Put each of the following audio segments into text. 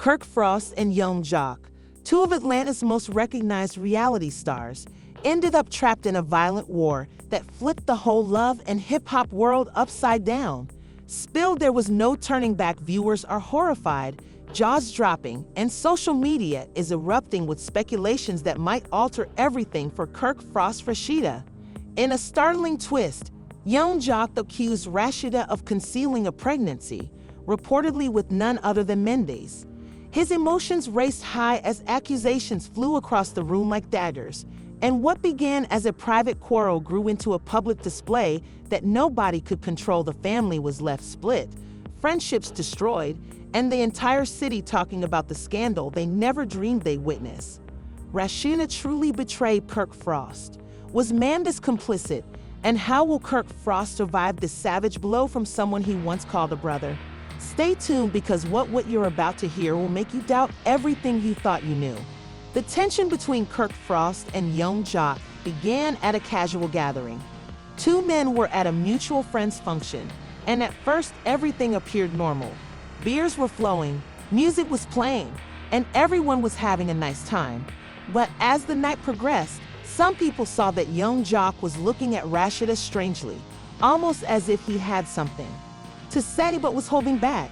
Kirk Frost and Yung Joc, two of Atlanta's most recognized reality stars, ended up trapped in a violent war that flipped the whole love and hip-hop world upside down. Still, there was no turning back. Viewers are horrified, jaws dropping, and social media is erupting with speculations that might alter everything for Kirk Frost Rashida. In a startling twist, Yung Joc accused Rashida of concealing a pregnancy, reportedly with none other than Mendes. His emotions raced high as accusations flew across the room like daggers, and what began as a private quarrel grew into a public display that nobody could control. The family was left split, friendships destroyed, and the entire city talking about the scandal they never dreamed they'd witness. Rashida truly betrayed Kirk Frost. Was Mendes complicit? And how will Kirk Frost survive this savage blow from someone he once called a brother? Stay tuned, because what you're about to hear will make you doubt everything you thought you knew. The tension between Kirk Frost and Yung Joc began at a casual gathering. Two men were at a mutual friend's function, and at first everything appeared normal. Beers were flowing, music was playing, and everyone was having a nice time. But as the night progressed, some people saw that Yung Joc was looking at Rashida strangely, almost as if he had something to say but was holding back.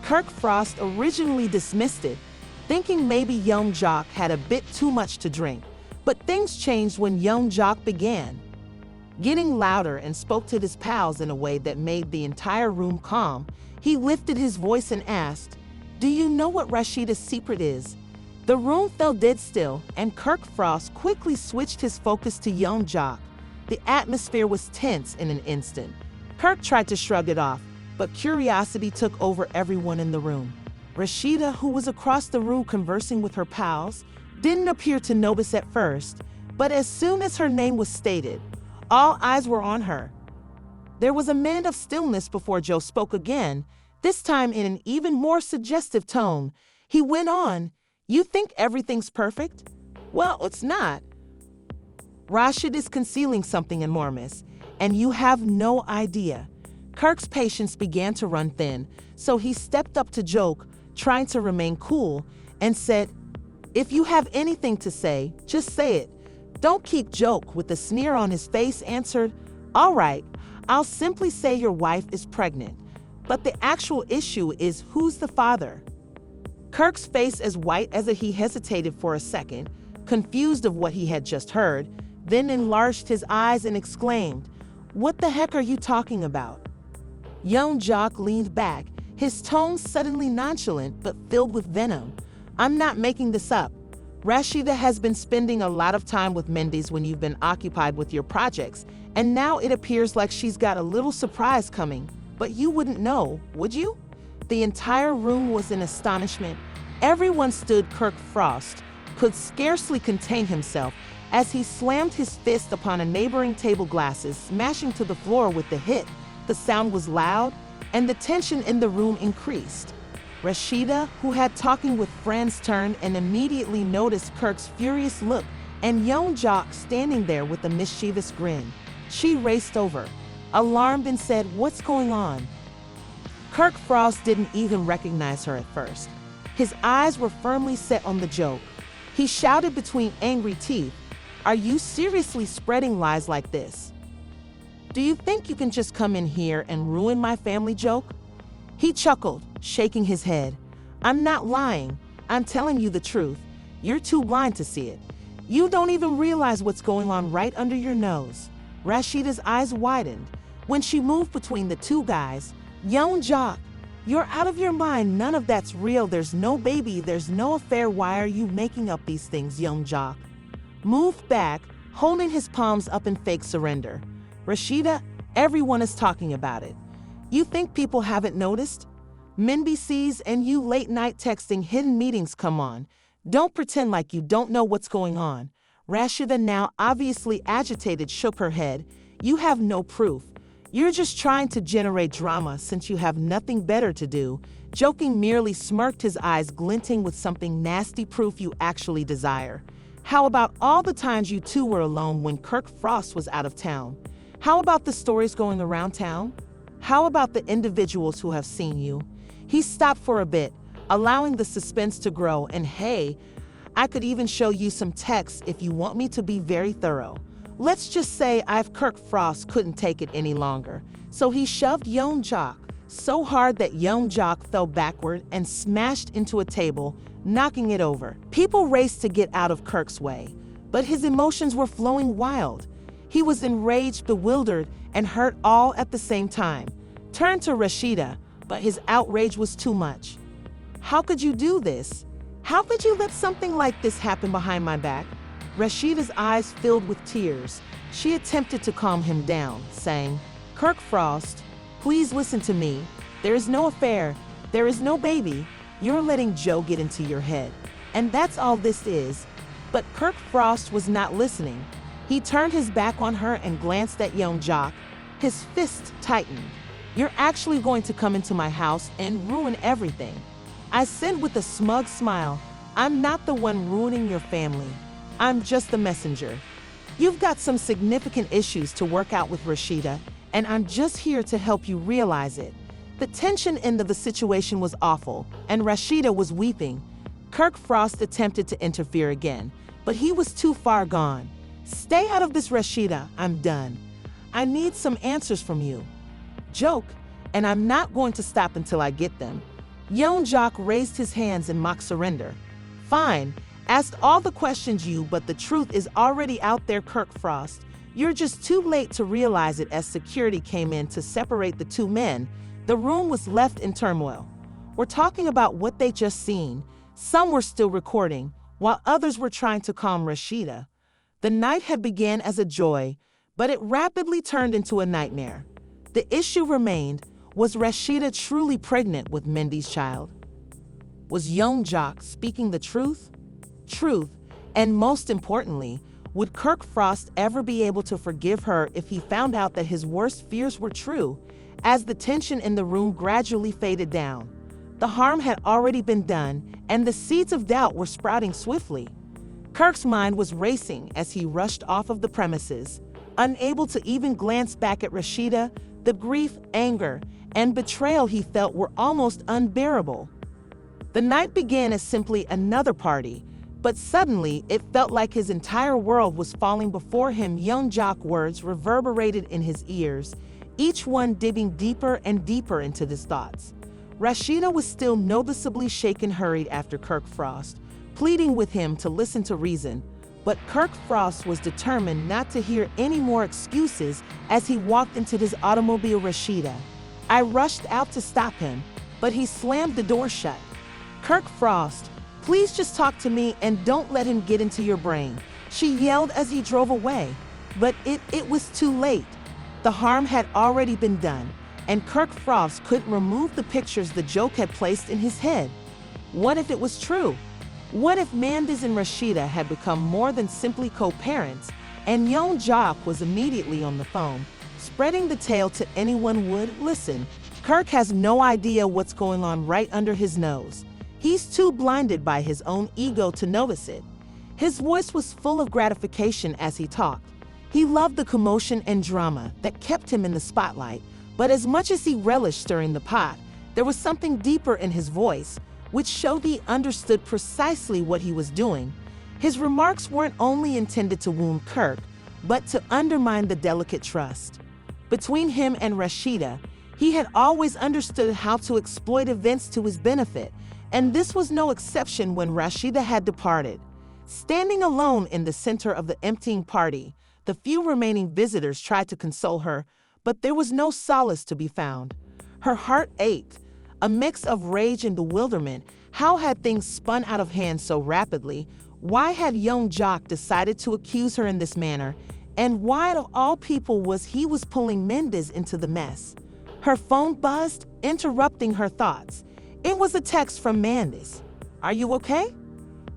Kirk Frost originally dismissed it, thinking maybe Yung Joc had a bit too much to drink. But things changed when Yung Joc began getting louder and spoke to his pals in a way that made the entire room calm. He lifted his voice and asked, "Do you know what Rashida's secret is?" The room fell dead still, and Kirk Frost quickly switched his focus to Yung Joc. The atmosphere was tense in an instant. Kirk tried to shrug it off, but curiosity took over everyone in the room. Rashida, who was across the room conversing with her pals, didn't appear to notice at first, but as soon as her name was stated, all eyes were on her. There was a minute of stillness before Joe spoke again, this time in an even more suggestive tone. He went on, "You think everything's perfect? Well, it's not. Rashid is concealing something enormous, and you have no idea." Kirk's patience began to run thin, so he stepped up to Joc, trying to remain cool, and said, "If you have anything to say, just say it. Don't keep." Joc, with a sneer on his face, answered, "All right, I'll simply say your wife is pregnant. But the actual issue is, who's the father?" Kirk's face as white as he hesitated for a second, confused of what he had just heard, then enlarged his eyes and exclaimed, "What the heck are you talking about?" Yung Joc leaned back, his tone suddenly nonchalant but filled with venom. "I'm not making this up. Rashida has been spending a lot of time with Mendes when you've been occupied with your projects, and now it appears like she's got a little surprise coming, but you wouldn't know, would you?" The entire room was in astonishment. Everyone stood. Kirk Frost could scarcely contain himself as he slammed his fist upon a neighboring table, glasses smashing to the floor with the hit. The sound was loud, and the tension in the room increased. Rashida, who had talking with friends, turned and immediately noticed Kirk's furious look and Yung Joc standing there with a mischievous grin. She raced over, alarmed, and said, "What's going on?" Kirk Frost didn't even recognize her at first. His eyes were firmly set on the joke. He shouted between angry teeth, "Are you seriously spreading lies like this? Do you think you can just come in here and ruin my family?" Joc? He chuckled, shaking his head. "I'm not lying. I'm telling you the truth. You're too blind to see it. You don't even realize what's going on right under your nose." Rashida's eyes widened. When she moved between the two guys, "Yung Joc, you're out of your mind. None of that's real. There's no baby. There's no affair. Why are you making up these things?" Yung Joc moved back, holding his palms up in fake surrender. "Rashida, everyone is talking about it. You think people haven't noticed? Mendes and you late night texting, hidden meetings. Come on. Don't pretend like you don't know what's going on." Rashida, now obviously agitated, shook her head. "You have no proof. You're just trying to generate drama since you have nothing better to do." Joking merely smirked, his eyes glinting with something nasty. "Proof you actually desire. How about all the times you two were alone when Kirk Frost was out of town? How about the stories going around town? How about the individuals who have seen you?" He stopped for a bit, allowing the suspense to grow. And hey, I could even show you some texts if you want me to be very thorough. Let's just say Kirk Frost couldn't take it any longer, so he shoved Yung Joc so hard that Yung Joc fell backward and smashed into a table, knocking it over. People raced to get out of Kirk's way, but his emotions were flowing wild. He was enraged, bewildered, and hurt all at the same time. Turned to Rashida, but his outrage was too much. How could you do this? How could you let something like this happen behind my back? Rashida's eyes filled with tears. She attempted to calm him down, saying, Kirk Frost, please listen to me. There is no affair. There is no baby. You're letting Joe get into your head. And that's all this is. But Kirk Frost was not listening. He turned his back on her and glanced at Yung Joc. His fist tightened. You're actually going to come into my house and ruin everything. I said with a smug smile, I'm not the one ruining your family. I'm just the messenger. You've got some significant issues to work out with Rashida, and I'm just here to help you realize it. The tension end of the situation was awful, and Rashida was weeping. Kirk Frost attempted to interfere again, but he was too far gone. Stay out of this, Rashida. I'm done. I need some answers from you. Joke, and I'm not going to stop until I get them. Yung Joc raised his hands in mock surrender. Fine. Asked all the questions but the truth is already out there, Kirk Frost. You're just too late to realize it. As security came in to separate the two men, the room was left in turmoil. We're talking about what they just seen. Some were still recording, while others were trying to calm Rashida. The night had begun as a joy, but it rapidly turned into a nightmare. The issue remained, was Rashida truly pregnant with Mindy's child? Was Yung Joc speaking the truth? And most importantly, would Kirk Frost ever be able to forgive her if he found out that his worst fears were true? As the tension in the room gradually faded down, the harm had already been done, and the seeds of doubt were sprouting swiftly. Kirk's mind was racing as he rushed off of the premises, unable to even glance back at Rashida. The grief, anger, and betrayal he felt were almost unbearable. The night began as simply another party, but suddenly it felt like his entire world was falling before him. Yung Joc words reverberated in his ears, each one digging deeper and deeper into his thoughts. Rashida was still noticeably shaken, hurried after Kirk Frost, pleading with him to listen to reason. But Kirk Frost was determined not to hear any more excuses as he walked into his automobile. Rashida, I rushed out to stop him, but he slammed the door shut. Kirk Frost, please just talk to me and don't let him get into your brain, she yelled as he drove away. But it was too late. The harm had already been done, and Kirk Frost couldn't remove the pictures the joke had placed in his head. What if it was true? What if Mandis and Rashida had become more than simply co-parents, and Yung Joc was immediately on the phone, spreading the tale to anyone would listen? Kirk has no idea what's going on right under his nose. He's too blinded by his own ego to notice it. His voice was full of gratification as he talked. He loved the commotion and drama that kept him in the spotlight, but as much as he relished stirring the pot, there was something deeper in his voice, which showed he understood precisely what he was doing. His remarks weren't only intended to wound Kirk, but to undermine the delicate trust between him and Rashida. He had always understood how to exploit events to his benefit, and this was no exception when Rashida had departed. Standing alone in the center of the emptying party, the few remaining visitors tried to console her, but there was no solace to be found. Her heart ached, a mix of rage and bewilderment. How had things spun out of hand so rapidly? Why had Yung Joc decided to accuse her in this manner? And why, of all people, was he pulling Mendes into the mess? Her phone buzzed, interrupting her thoughts. It was a text from Mendes. Are you okay?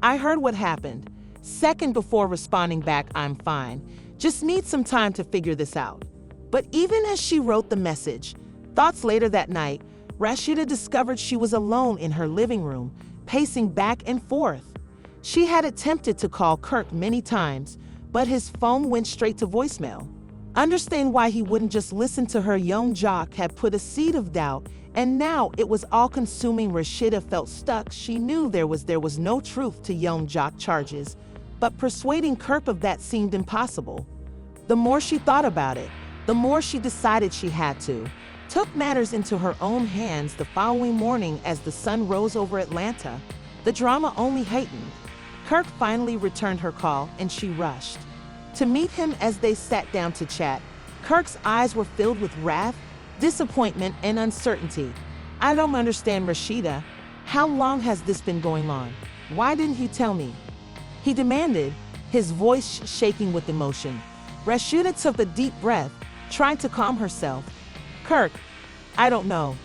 I heard what happened. Second before responding back, I'm fine. Just need some time to figure this out. But even as she wrote the message, thoughts later that night, Rashida discovered she was alone in her living room, pacing back and forth. She had attempted to call Kirk many times, but his phone went straight to voicemail. Understand why he wouldn't just listen to her. Yung Joc had put a seed of doubt, and now it was all-consuming. Rashida felt stuck. She knew there was no truth to Yung Joc charges, but persuading Kirk of that seemed impossible. The more she thought about it, the more she decided she had to. Took matters into her own hands. The following morning, as the sun rose over Atlanta, the drama only heightened. Kirk finally returned her call, and she rushed to meet him. As they sat down to chat, Kirk's eyes were filled with wrath, disappointment, and uncertainty. "I don't understand, Rashida. How long has this been going on? Why didn't you tell me?" he demanded, his voice shaking with emotion. Rashida took a deep breath, trying to calm herself. "Kirk, I don't know.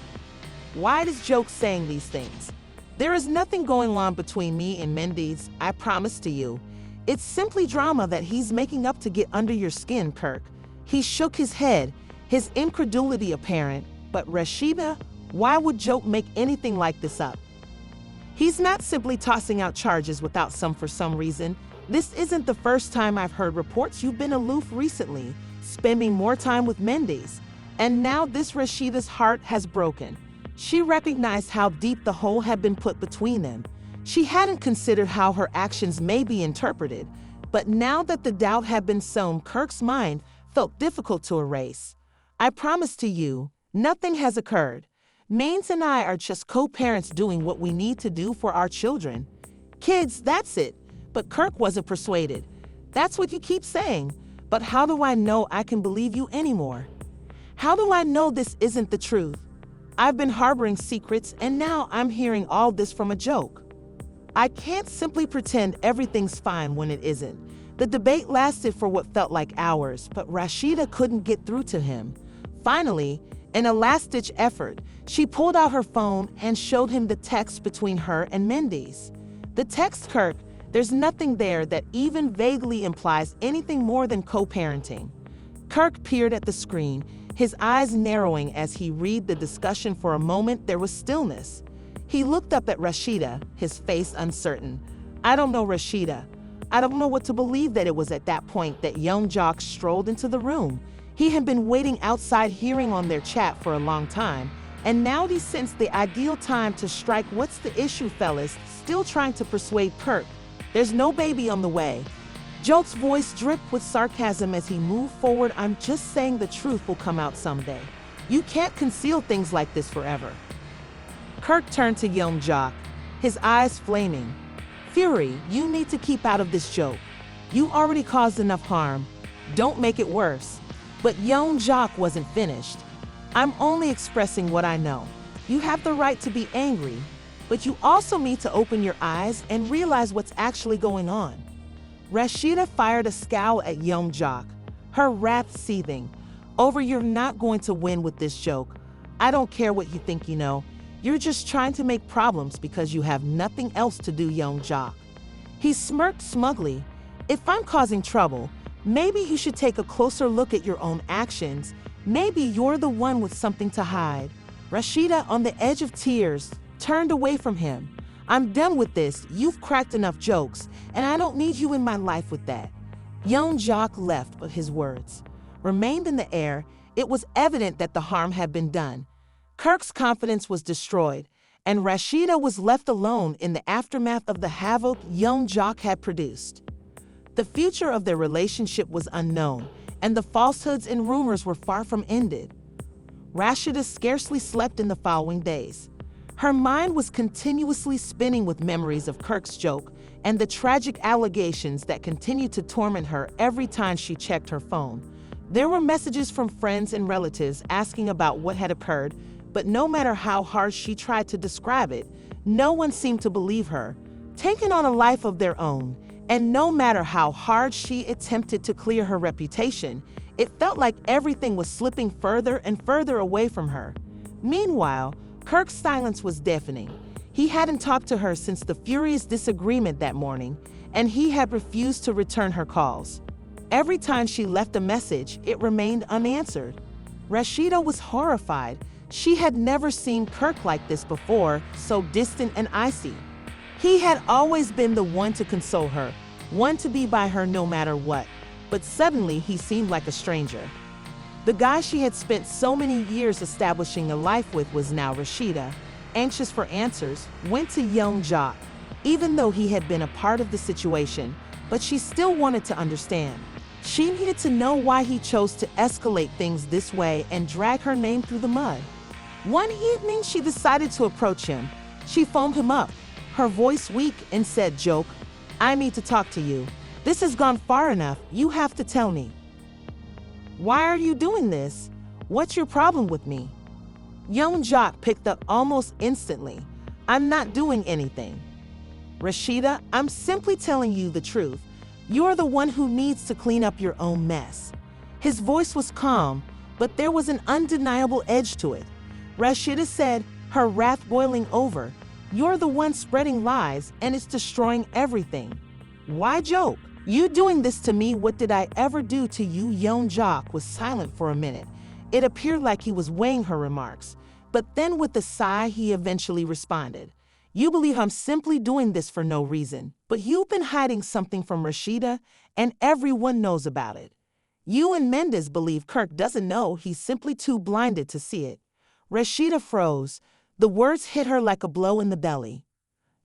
Why is Joc saying these things? There is nothing going on between me and Mendes, I promise to you. It's simply drama that he's making up to get under your skin, Kirk." He shook his head, his incredulity apparent. "But Rashida, why would Joc make anything like this up? He's not simply tossing out charges without for some reason. This isn't the first time I've heard reports you've been aloof recently, spending more time with Mendes. And now this Rashida's heart has broken." She recognized how deep the hole had been put between them. She hadn't considered how her actions may be interpreted, but now that the doubt had been sown, Kirk's mind felt difficult to erase. "I promise to you, nothing has occurred. Maines and I are just co-parents doing what we need to do for our children. Kids, that's it." But Kirk wasn't persuaded. "That's what you keep saying. But how do I know I can believe you anymore? How do I know this isn't the truth? I've been harboring secrets, and now I'm hearing all this from a Joc. I can't simply pretend everything's fine when it isn't." The debate lasted for what felt like hours, but Rashida couldn't get through to him. Finally, in a last-ditch effort, she pulled out her phone and showed him the text between her and Mendes. The text, "Kirk, there's nothing there that even vaguely implies anything more than co-parenting." Kirk peered at the screen, his eyes narrowing as he read the discussion. For a moment, there was stillness. He looked up at Rashida, his face uncertain. "I don't know, Rashida. I don't know what to believe." That it was at that point that Yung Joc strolled into the room. He had been waiting outside, hearing on their chat for a long time, and now he sensed the ideal time to strike. "What's the issue, fellas?" Still trying to persuade Kirk. "There's no baby on the way." Joc's voice dripped with sarcasm as he moved forward. "I'm just saying the truth will come out someday. You can't conceal things like this forever." Kirk turned to Yung Joc, his eyes flaming. "Fury, you need to keep out of this, Joc. You already caused enough harm. Don't make it worse." But Yung Joc wasn't finished. "I'm only expressing what I know. You have the right to be angry, but you also need to open your eyes and realize what's actually going on." Rashida fired a scowl at Yung Joc, her wrath seething. "Over, you're not going to win with this, Joc. I don't care what you think you know. You're just trying to make problems because you have nothing else to do." Yung Joc. He smirked smugly. "If I'm causing trouble, maybe you should take a closer look at your own actions. Maybe you're the one with something to hide." Rashida, on the edge of tears, turned away from him. "I'm done with this. You've cracked enough jokes, and I don't need you in my life with that." Yung Joc left, but his words remained in the air. It was evident that the harm had been done. Kirk's confidence was destroyed, and Rashida was left alone in the aftermath of the havoc Yung Joc had produced. The future of their relationship was unknown, and the falsehoods and rumors were far from ended. Rashida scarcely slept in the following days. Her mind was continuously spinning with memories of Kirk's Joc and the tragic allegations that continued to torment her every time she checked her phone. There were messages from friends and relatives asking about what had occurred, but no matter how hard she tried to describe it, no one seemed to believe her. Taking on a life of their own, and no matter how hard she attempted to clear her reputation, it felt like everything was slipping further and further away from her. Meanwhile, Kirk's silence was deafening. He hadn't talked to her since the furious disagreement that morning, and he had refused to return her calls. Every time she left a message, it remained unanswered. Rashida was horrified. She had never seen Kirk like this before, so distant and icy. He had always been the one to console her, one to be by her no matter what, but suddenly he seemed like a stranger. The guy she had spent so many years establishing a life with was now Rashida, anxious for answers, went to Yung Joc, even though he had been a part of the situation, but she still wanted to understand. She needed to know why he chose to escalate things this way and drag her name through the mud. One evening, she decided to approach him. She phoned him up, her voice weak, and said, "Joc, I need to talk to you. This has gone far enough. You have to tell me. Why are you doing this? What's your problem with me?" Yung Joc picked up almost instantly. "I'm not doing anything. Rashida, I'm simply telling you the truth. You're the one who needs to clean up your own mess." His voice was calm, but there was an undeniable edge to it. Rashida said, her wrath boiling over, "You're the one spreading lies, and it's destroying everything. Why, Joc? You doing this to me? What did I ever do to you?" Yung Joc was silent for a minute. It appeared like he was weighing her remarks, but then with a sigh, he eventually responded, "You believe I'm simply doing this for no reason, but you've been hiding something from Rashida, and everyone knows about it. You and Mendes believe Kirk doesn't know, he's simply too blinded to see it." Rashida froze. The words hit her like a blow in the belly.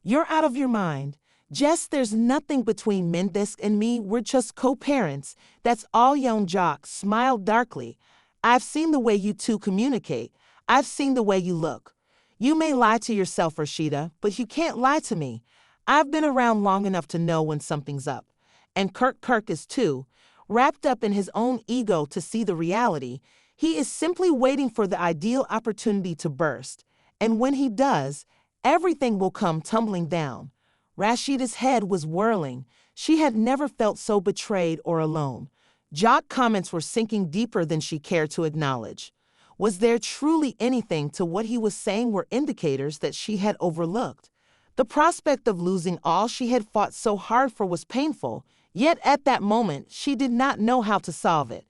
"You're out of your mind. Jess, there's nothing between Mendes and me. We're just co-parents. That's all." Yung Joc smiled darkly. "I've seen the way you two communicate. I've seen the way you look. You may lie to yourself, Rashida, but you can't lie to me. I've been around long enough to know when something's up. And Kirk is too, wrapped up in his own ego to see the reality. He is simply waiting for the ideal opportunity to burst. And when he does, everything will come tumbling down." Rashida's head was whirling. She had never felt so betrayed or alone. Joc's comments were sinking deeper than she cared to acknowledge. Was there truly anything to what he was saying? Were indicators that she had overlooked? The prospect of losing all she had fought so hard for was painful, yet at that moment she did not know how to solve it.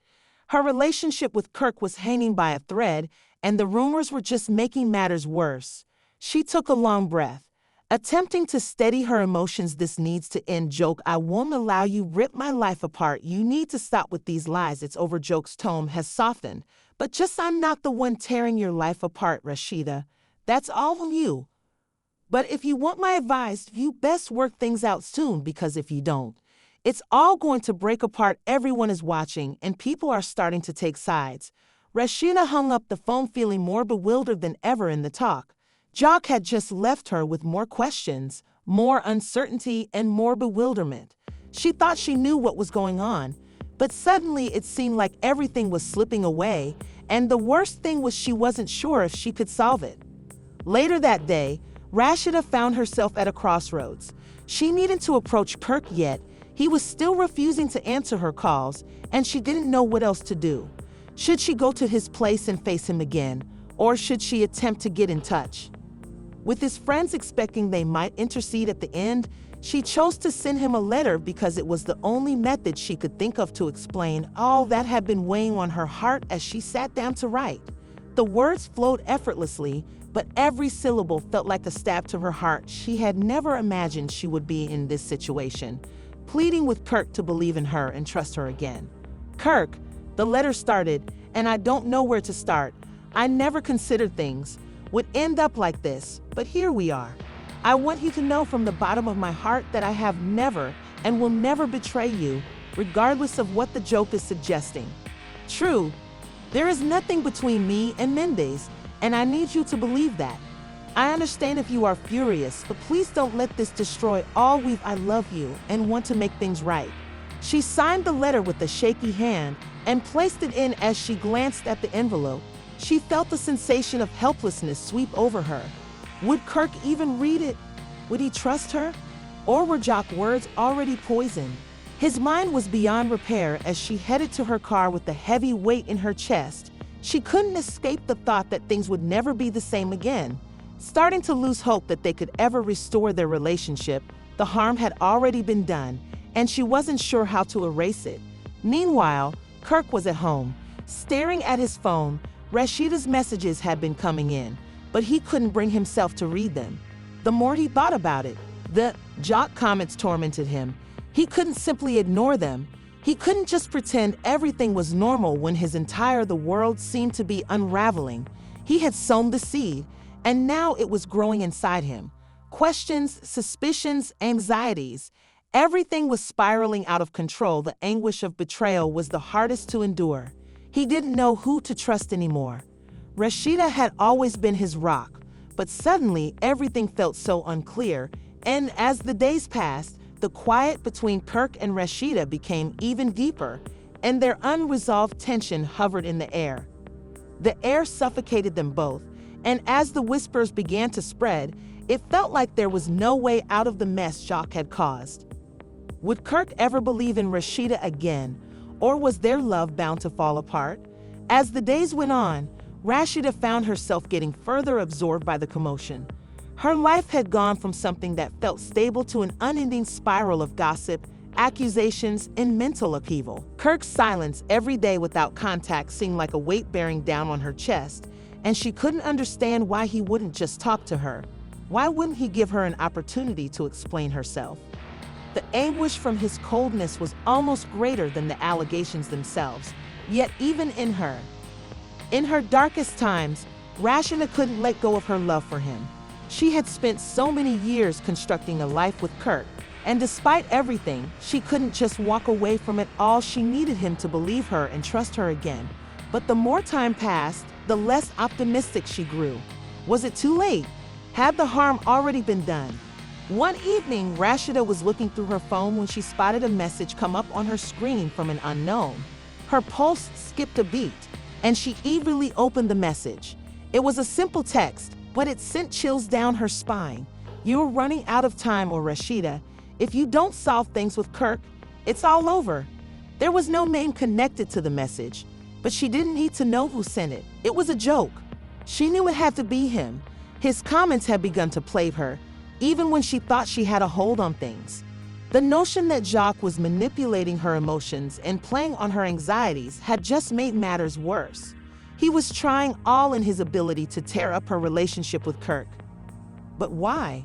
Her relationship with Kirk was hanging by a thread, and the rumors were just making matters worse. She took a long breath, attempting to steady her emotions. "This needs to end, Joc. I won't allow you rip my life apart. You need to stop with these lies. It's over." Joc's tone has softened. "But just I'm not the one tearing your life apart, Rashida. That's all on you. But if you want my advice, you best work things out soon, because if you don't, it's all going to break apart. Everyone is watching, and people are starting to take sides." Rashida hung up the phone, feeling more bewildered than ever in the talk. Joc had just left her with more questions, more uncertainty, and more bewilderment. She thought she knew what was going on, but suddenly it seemed like everything was slipping away, and the worst thing was she wasn't sure if she could solve it. Later that day, Rashida found herself at a crossroads. She needed to approach Kirk, yet he was still refusing to answer her calls, and she didn't know what else to do. Should she go to his place and face him again, or should she attempt to get in touch? With his friends expecting they might intercede at the end, she chose to send him a letter because it was the only method she could think of to explain all that had been weighing on her heart as she sat down to write. The words flowed effortlessly, but every syllable felt like a stab to her heart. She had never imagined she would be in this situation, pleading with Kirk to believe in her and trust her again. "Kirk," the letter started, "and I don't know where to start. I never considered things would end up like this, but here we are. I want you to know from the bottom of my heart that I have never and will never betray you, regardless of what the joke is suggesting. True, there is nothing between me and Mendes, and I need you to believe that. I understand if you are furious, but please don't let this destroy all we've. I love you and want to make things right." She signed the letter with a shaky hand and placed it in. As she glanced at the envelope, she felt the sensation of helplessness sweep over her. Would Kirk even read it? Would he trust her? Or were Joc's words already poisoned? His mind was beyond repair as she headed to her car with the heavy weight in her chest. She couldn't escape the thought that things would never be the same again. Starting to lose hope that they could ever restore their relationship, the harm had already been done, and she wasn't sure how to erase it. Meanwhile, Kirk was at home, staring at his phone. Rashida's messages had been coming in, but he couldn't bring himself to read them. The more he thought about it, the Joc comments tormented him. He couldn't simply ignore them. He couldn't just pretend everything was normal when his entire the world seemed to be unraveling. He had sown the seed, and now it was growing inside him. Questions, suspicions, anxieties. Everything was spiraling out of control. The anguish of betrayal was the hardest to endure. He didn't know who to trust anymore. Rashida had always been his rock, but suddenly everything felt so unclear, and as the days passed, the quiet between Kirk and Rashida became even deeper, and their unresolved tension hovered in the air. The air suffocated them both, and as the whispers began to spread, it felt like there was no way out of the mess Joc had caused. Would Kirk ever believe in Rashida again, or was their love bound to fall apart? As the days went on, Rashida found herself getting further absorbed by the commotion. Her life had gone from something that felt stable to an unending spiral of gossip, accusations, and mental upheaval. Kirk's silence every day without contact seemed like a weight bearing down on her chest, and she couldn't understand why he wouldn't just talk to her. Why wouldn't he give her an opportunity to explain herself? The anguish from his coldness was almost greater than the allegations themselves, yet even in her darkest times, Rashida couldn't let go of her love for him. She had spent so many years constructing a life with Kirk, and despite everything, she couldn't just walk away from it all. She needed him to believe her and trust her again. But the more time passed, the less optimistic she grew. Was it too late? Had the harm already been done? One evening, Rashida was looking through her phone when she spotted a message come up on her screen from an unknown. Her pulse skipped a beat, and she eagerly opened the message. It was a simple text, but it sent chills down her spine. "You're running out of time, or Rashida. If you don't solve things with Kirk, it's all over." There was no name connected to the message, but she didn't need to know who sent it. It was a joke. She knew it had to be him. His comments had begun to plague her, even when she thought she had a hold on things. The notion that Joc was manipulating her emotions and playing on her anxieties had just made matters worse. He was trying all in his ability to tear up her relationship with Kirk. But why?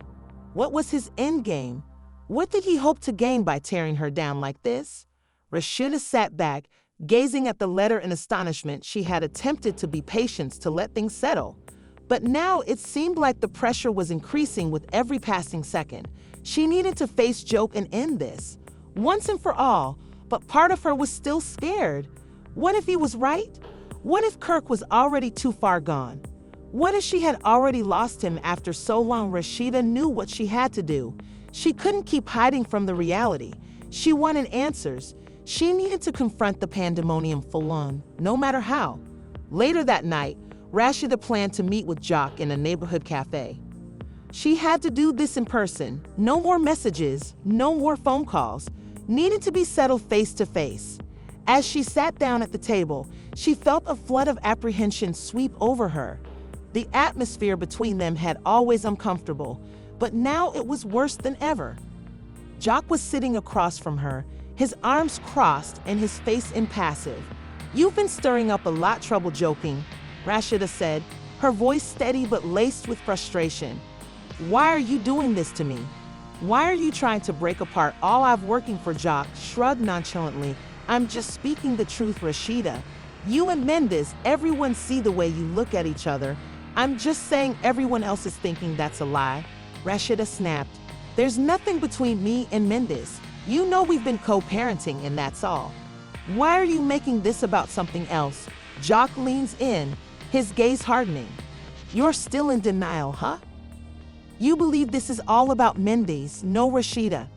What was his end game? What did he hope to gain by tearing her down like this? Rashida sat back, gazing at the letter in astonishment. She had attempted to be patient to let things settle. But now it seemed like the pressure was increasing with every passing second. She needed to face Joc and end this, once and for all, but part of her was still scared. What if he was right? What if Kirk was already too far gone? What if she had already lost him after so long? Rashida knew what she had to do. She couldn't keep hiding from the reality. She wanted answers. She needed to confront the pandemonium full-on, no matter how. Later that night, Rashida planned to meet with Joc in a neighborhood cafe. She had to do this in person. No more messages, no more phone calls. Needed to be settled face to face. As she sat down at the table, she felt a flood of apprehension sweep over her. The atmosphere between them had always uncomfortable, but now it was worse than ever. Joc was sitting across from her, his arms crossed and his face impassive. "You've been stirring up a lot trouble." Joking, Rashida said, her voice steady but laced with frustration. "Why are you doing this to me? Why are you trying to break apart all I've working for?" Joc shrugged nonchalantly. "I'm just speaking the truth, Rashida. You and Mendes, everyone see the way you look at each other. I'm just saying everyone else is thinking that's a lie." Rashida snapped. "There's nothing between me and Mendes. You know we've been co-parenting and that's all. Why are you making this about something else?" Joc leans in, his gaze hardening. "You're still in denial, huh? You believe this is all about Mendes." "No, Rashida.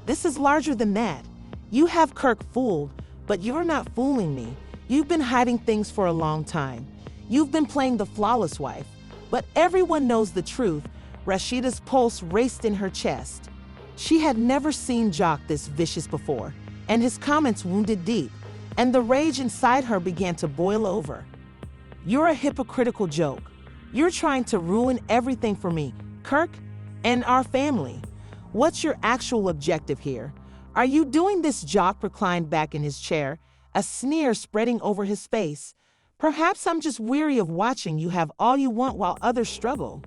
This is larger than that. You have Kirk fooled, but you're not fooling me. You've been hiding things for a long time. You've been playing the flawless wife. But everyone knows the truth." Rashida's pulse raced in her chest. She had never seen Joc this vicious before, and his comments wounded deep, and the rage inside her began to boil over. "You're a hypocritical joke. You're trying to ruin everything for me, Kirk, and our family. What's your actual objective here? Are you doing this?" Joc reclined back in his chair, a sneer spreading over his face. "Perhaps I'm just weary of watching you have all you want while others struggle.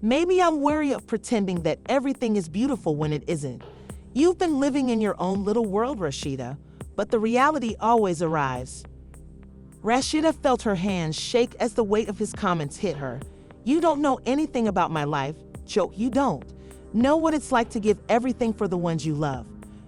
Maybe I'm weary of pretending that everything is beautiful when it isn't. You've been living in your own little world, Rashida. but the reality always arrives. Rashida felt her hands shake as the weight of his comments hit her. You don't know anything about my life, Joc. You don't know what it's like to give everything for the ones you love.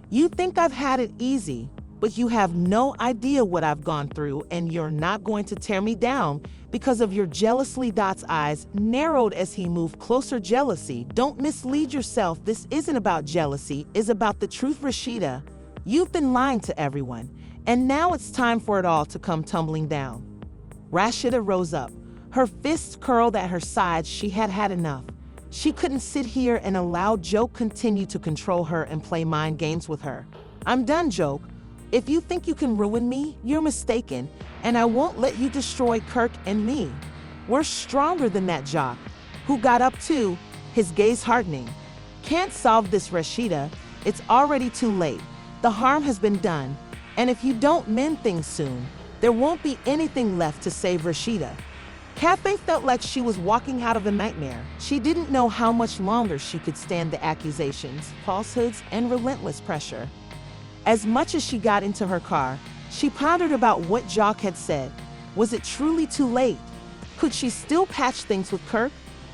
You think I've had it easy, but you have no idea what I've gone through, and you're not going to tear me down because of your jealously. Dot's eyes narrowed as he moved closer. Jealousy? Don't mislead yourself. This isn't about jealousy. It's about the truth, Rashida. You've been lying to everyone, and now it's time for it all to come tumbling down. Rashida rose up, her fists curled at her sides. She had had enough. She couldn't sit here and allow Joc continue to control her and play mind games with her. I'm done, Joc. If you think you can ruin me, you're mistaken, and I won't let you destroy Kirk and me. We're stronger than that, Joc, who got up too, his gaze hardening. Can't solve this, Rashida. It's already too late. The harm has been done, and if you don't mend things soon, there won't be anything left to save Rashida. Cafe felt like she was walking out of a nightmare. She didn't know how much longer she could stand the accusations, falsehoods, and relentless pressure. As much as she got into her car, she pondered about what Joc had said. Was it truly too late? Could she still patch things with Kirk?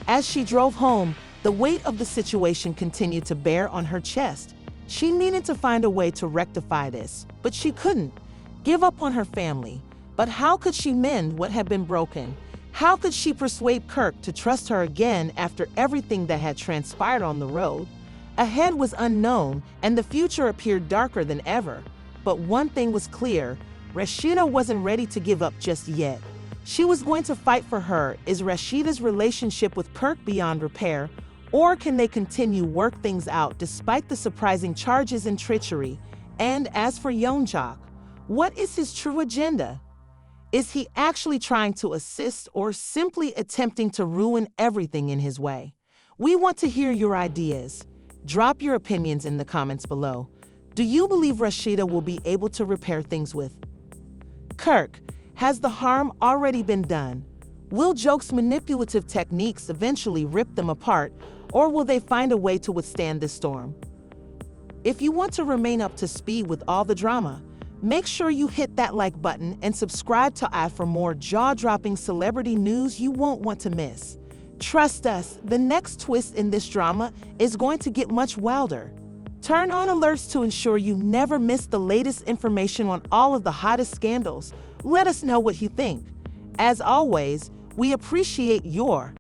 As she drove home, the weight of the situation continued to bear on her chest. She needed to find a way to rectify this, but she couldn't give up on her family. But how could she mend what had been broken? How could she persuade Kirk to trust her again after everything that had transpired on the road? Ahead was unknown, and the future appeared darker than ever. But one thing was clear, Rashida wasn't ready to give up just yet. She was going to fight for her. Is Rashida's relationship with Kirk beyond repair, or can they continue work things out despite the surprising charges and treachery? And as for Yung Joc, what is his true agenda? Is he actually trying to assist or simply attempting to ruin everything in his way? We want to hear your ideas. Drop your opinions in the comments below. Do you believe Rashida will be able to repair things with Kirk? Has the harm already been done? Will Joc's manipulative techniques eventually rip them apart, or will they find a way to withstand this storm? If you want to remain up to speed with all the drama, make sure you hit that like button and subscribe to for more jaw-dropping celebrity news you won't want to miss. Trust us, the next twist in this drama is going to get much wilder. Turn on alerts to ensure you never miss the latest information on all of the hottest scandals. Let us know what you think. As always, we appreciate your